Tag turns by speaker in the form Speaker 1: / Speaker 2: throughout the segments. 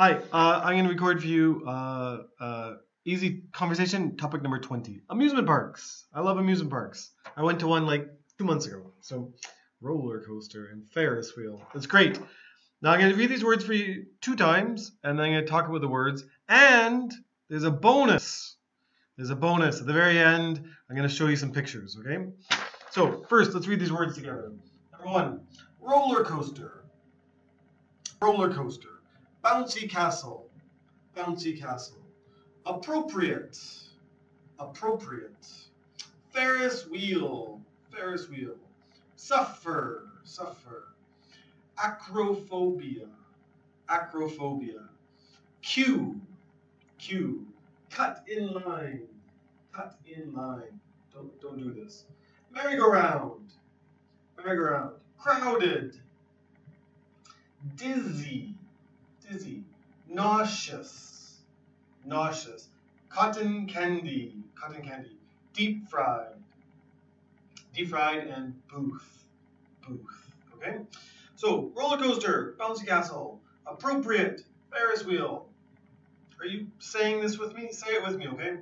Speaker 1: Hi, I'm going to record for you easy conversation, topic number 20. Amusement parks. I love amusement parks. I went to one like 2 months ago. So, roller coaster and Ferris wheel. It's great. Now, I'm going to read these words for you 2 times, and then I'm going to talk about the words. And there's a bonus. There's a bonus. At the very end, I'm going to show you some pictures, okay? So, first, let's read these words together. Number 1, roller coaster. Roller coaster. Bouncy castle. Bouncy castle. Appropriate. Appropriate. Ferris wheel. Ferris wheel. Suffer. Suffer. Acrophobia. Acrophobia. Queue. Queue. Cut in line. Cut in line. Don't do this. Merry-go-round. Merry-go-round. Crowded. Dizzy. Dizzy. Nauseous. Nauseous. Cotton candy. Cotton candy. Deep fried. Deep fried and booth. Booth. Okay? So, roller coaster, bouncy castle, appropriate, Ferris wheel. Are you saying this with me? Say it with me, okay?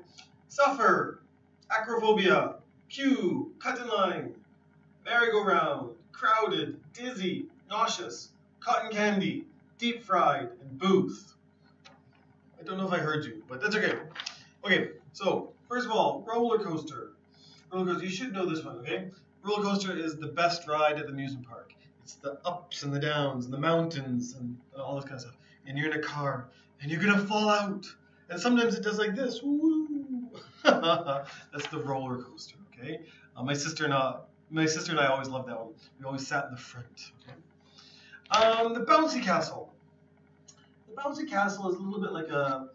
Speaker 1: Suffer, acrophobia, queue, cut in line, merry-go-round, crowded, dizzy, nauseous, cotton candy, deep fried, and booth. I don't know if I heard you, but that's okay. Okay, so first of all, roller coaster. Roller coaster, you should know this one, okay? Roller coaster is the best ride at the amusement park. It's the ups and the downs and the mountains and all this kind of stuff. And you're in a car and you're gonna fall out. And sometimes it does like this. Woo! That's the roller coaster, okay? My sister and I always loved that one. We always sat in the front. Okay? The bouncy castle. The bouncy castle is a little bit like a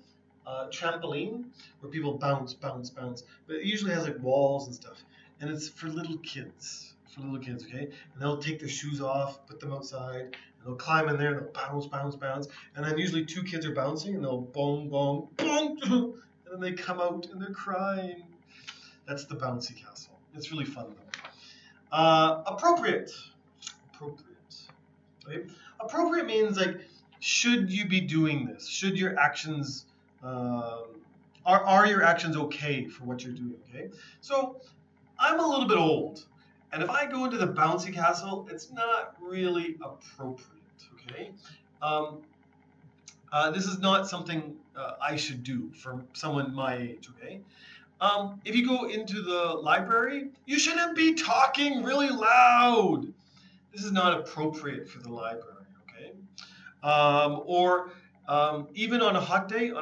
Speaker 1: trampoline where people bounce, bounce, bounce. But it usually has like walls and stuff. And it's for little kids. For little kids, okay? And they'll take their shoes off, put them outside, and they'll climb in there and they'll bounce, bounce, bounce. And then usually 2 kids are bouncing and they'll boom, boom, boom. And then they come out and they're crying. That's the bouncy castle. It's really fun though. Appropriate. Appropriate. Okay? Appropriate means like, should you be doing this? Should your actions are your actions okay for what you're doing? Okay, so I'm a little bit old, and if I go into the bouncy castle, it's not really appropriate. Okay, this is not something I should do for someone my age. Okay, if you go into the library, you shouldn't be talking really loud. This is not appropriate for the library. Okay. Even on a hot day,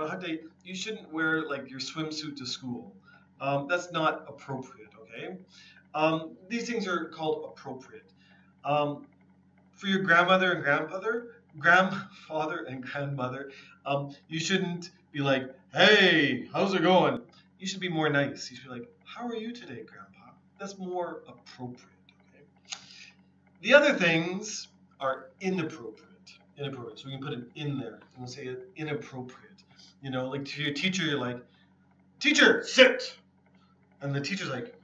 Speaker 1: you shouldn't wear like your swimsuit to school. That's not appropriate, okay? These things are called appropriate. For your grandfather and grandmother, you shouldn't be like, hey, how's it going? You should be more nice. You should be like, how are you today, Grandpa? That's more appropriate, okay? The other things are inappropriate. Inappropriate. So we can put an in there and we'll say it inappropriate. You know, like to your teacher, you're like, teacher, sit. And the teacher's like,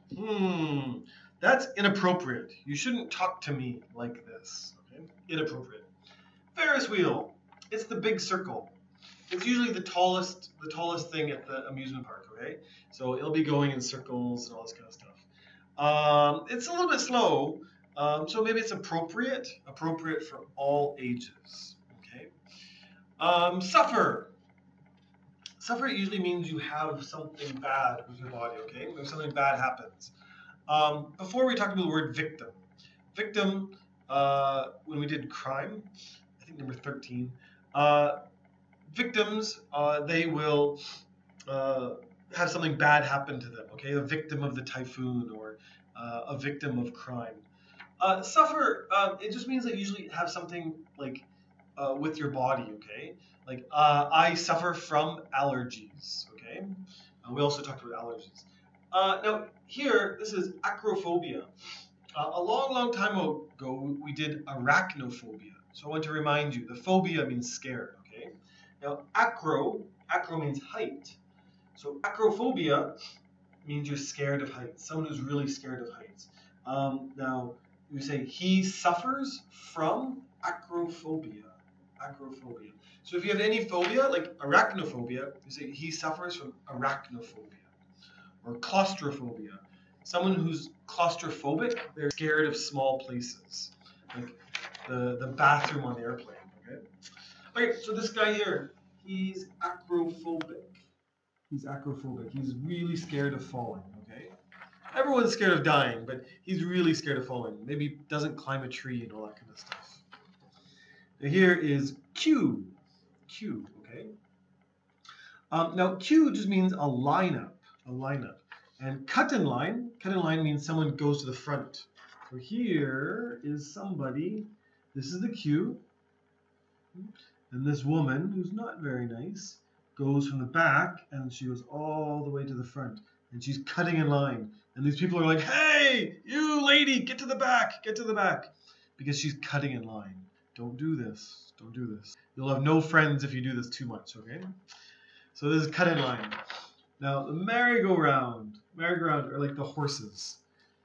Speaker 1: that's inappropriate. You shouldn't talk to me like this. Okay? Inappropriate. Ferris wheel. It's the big circle. It's usually the tallest thing at the amusement park, okay? So it'll be going in circles and all this kind of stuff. It's a little bit slow. So maybe it's appropriate for all ages. Okay. Suffer. Suffer usually means you have something bad with your body. Okay, when something bad happens. Before we talked about the word victim. Victim. When we did crime, I think number 13. Victims. They will have something bad happen to them. Okay, a victim of the typhoon or a victim of crime. Suffer, it just means that you usually have something like with your body, okay? Like, I suffer from allergies, okay? We also talked about allergies. Now, here, this is acrophobia. A long, long time ago, we did arachnophobia. So I want to remind you, the phobia means scared, okay? Now, acro means height. So acrophobia means you're scared of heights. Someone who's really scared of heights. Now, you say he suffers from acrophobia. Acrophobia. So if you have any phobia, like arachnophobia, you say he suffers from arachnophobia. Or claustrophobia. Someone who's claustrophobic, they're scared of small places. Like the bathroom on the airplane. Okay? Okay, so this guy here, he's acrophobic. He's acrophobic. He's really scared of falling, okay? Everyone's scared of dying, but he's really scared of falling. Maybe doesn't climb a tree and all that kind of stuff. Now here is Q. Q, okay? Now Q just means a lineup, a lineup. And cut in line means someone goes to the front. So here is somebody, this is the Q, and this woman, who's not very nice, goes from the back and she goes all the way to the front. And she's cutting in line. And these people are like, hey, you lady, get to the back, get to the back. Because she's cutting in line. Don't do this, don't do this. You'll have no friends if you do this too much, okay? So this is cut in line. Now the merry-go-round are like the horses.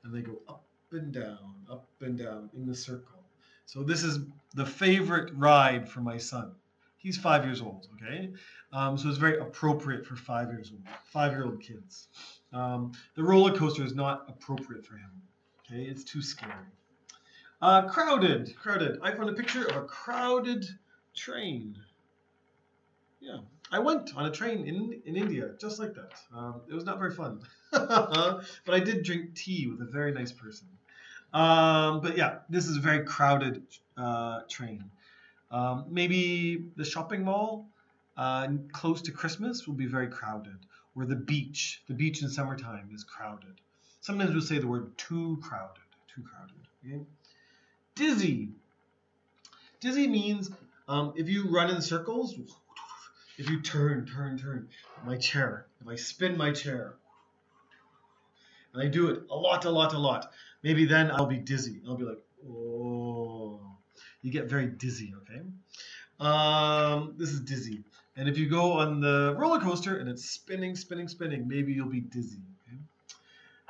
Speaker 1: And they go up and down in the circle. So this is the favorite ride for my son. He's 5 years old, okay? So it's very appropriate for 5 years old, 5-year-old kids. The roller coaster is not appropriate for him, okay? It's too scary. Crowded. I found a picture of a crowded train. Yeah, I went on a train in India, just like that. It was not very fun, but I did drink tea with a very nice person. But yeah, this is a very crowded train. Maybe the shopping mall close to Christmas will be very crowded. Or the beach in summertime is crowded. Sometimes we'll say the word too crowded. Okay? Dizzy. Dizzy means if you run in circles, if you turn my chair, if I spin my chair, and I do it a lot, maybe then I'll be dizzy. I'll be like, oh. You get very dizzy, okay? This is dizzy. And if you go on the roller coaster and it's spinning, maybe you'll be dizzy. Okay?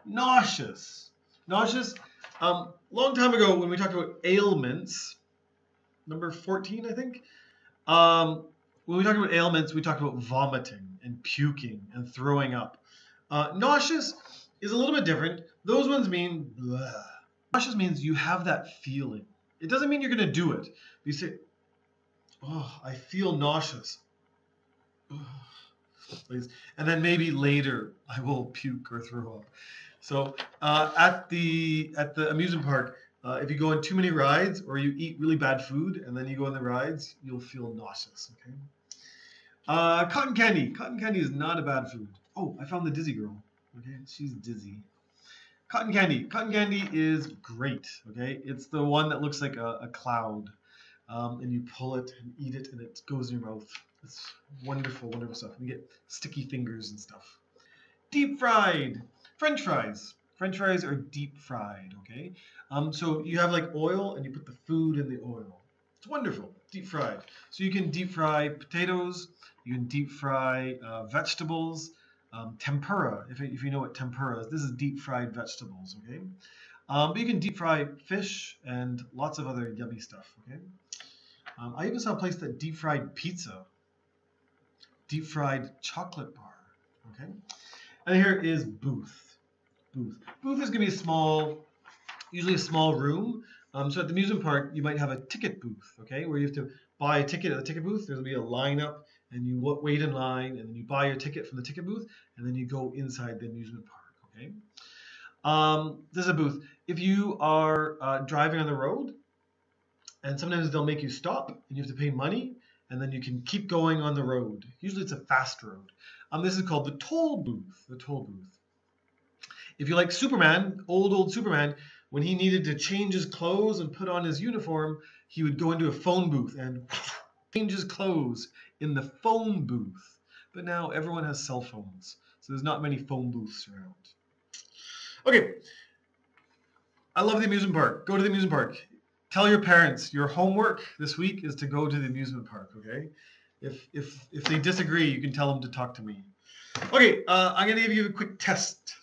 Speaker 1: Nauseous. Nauseous. Long time ago when we talked about ailments, number 14, I think. When we talked about ailments, we talked about vomiting and puking and throwing up. Nauseous is a little bit different. Those ones mean blah. Nauseous means you have that feeling. It doesn't mean you're going to do it. You say, oh, I feel nauseous. And then maybe later I will puke or throw up. So at the amusement park, if you go on too many rides or you eat really bad food and then you go on the rides, you'll feel nauseous. Okay. Cotton candy. Cotton candy is not a bad food. Oh, I found the dizzy girl. Okay, she's dizzy. Cotton candy. Cotton candy is great. Okay, it's the one that looks like a cloud, and you pull it and eat it, and it goes in your mouth. It's wonderful, wonderful stuff. You get sticky fingers and stuff. Deep fried. French fries. French fries are deep fried. Okay, so you have like oil, and you put the food in the oil. It's wonderful. Deep fried. So you can deep fry potatoes. You can deep fry vegetables. Tempura, if you know what tempura is, this is deep fried vegetables, okay? But you can deep fry fish and lots of other yummy stuff, okay? I even saw a place that deep fried pizza, deep fried chocolate bar, okay? And here is booth. Booth is gonna be usually a small room. So at the amusement park, you might have a ticket booth, okay? Where you have to buy a ticket at the ticket booth. There's gonna be a lineup. And you wait in line, and then you buy your ticket from the ticket booth, and then you go inside the amusement park, okay? This is a booth. If you are driving on the road, and sometimes they'll make you stop, and you have to pay money, and then you can keep going on the road. Usually it's a fast road. This is called the toll booth, If you like Superman, old Superman, when he needed to change his clothes and put on his uniform, he would go into a phone booth and change his clothes in the phone booth. But now everyone has cell phones, so there's not many phone booths around. Okay, I love the amusement park. Go to the amusement park. Tell your parents your homework this week is to go to the amusement park, okay? If they disagree, you can tell them to talk to me. Okay, I'm going to give you a quick test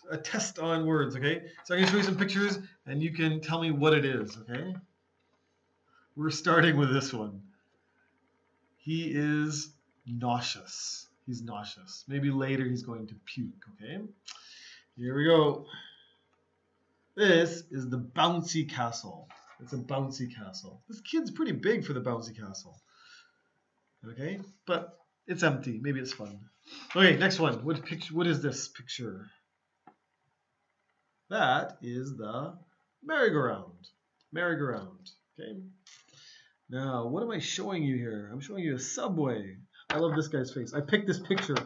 Speaker 1: on words, okay? So I'm going to show you some pictures, and you can tell me what it is, okay? We're starting with this one. He is nauseous. He's nauseous. Maybe later he's going to puke, okay? Here we go. This is the bouncy castle. It's a bouncy castle. This kid's pretty big for the bouncy castle. Okay, but it's empty. Maybe it's fun. Okay, next one. What is this picture? That is the merry-go-round. Merry-go-round. Okay. Now, what am I showing you here? I'm showing you a subway. I love this guy's face. I picked this picture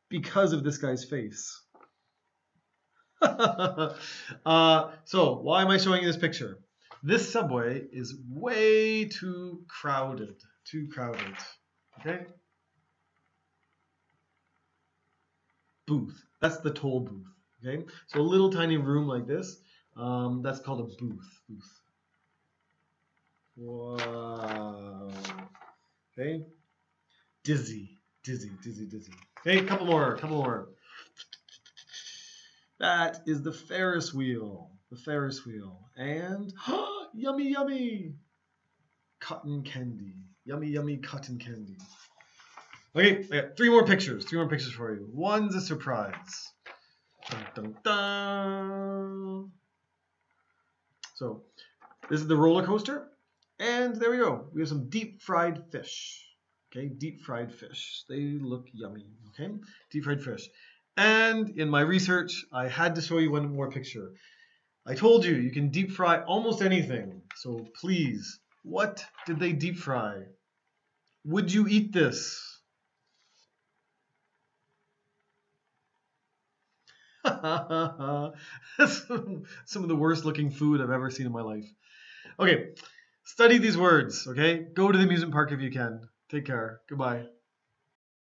Speaker 1: because of this guy's face. So, why am I showing you this picture? This subway is way too crowded. Too crowded. Okay? Booth. That's the toll booth. Okay? So a little tiny room like this, that's called a booth. Wow. Okay? Dizzy. Okay, couple more. That is the Ferris wheel. And yummy. Cotton candy. Yummy cotton candy. Okay, I got three more pictures for you. One's a surprise. Dun, dun, dun. So, this is the roller coaster. And there we go. We have some deep fried fish. Okay, deep fried fish. They look yummy. Okay, deep fried fish. And in my research, I had to show you one more picture. I told you, you can deep fry almost anything. So please, what did they deep fry? Would you eat this? That's some of the worst looking food I've ever seen in my life. Okay, study these words, okay? Go to the amusement park if you can. Take care. Goodbye.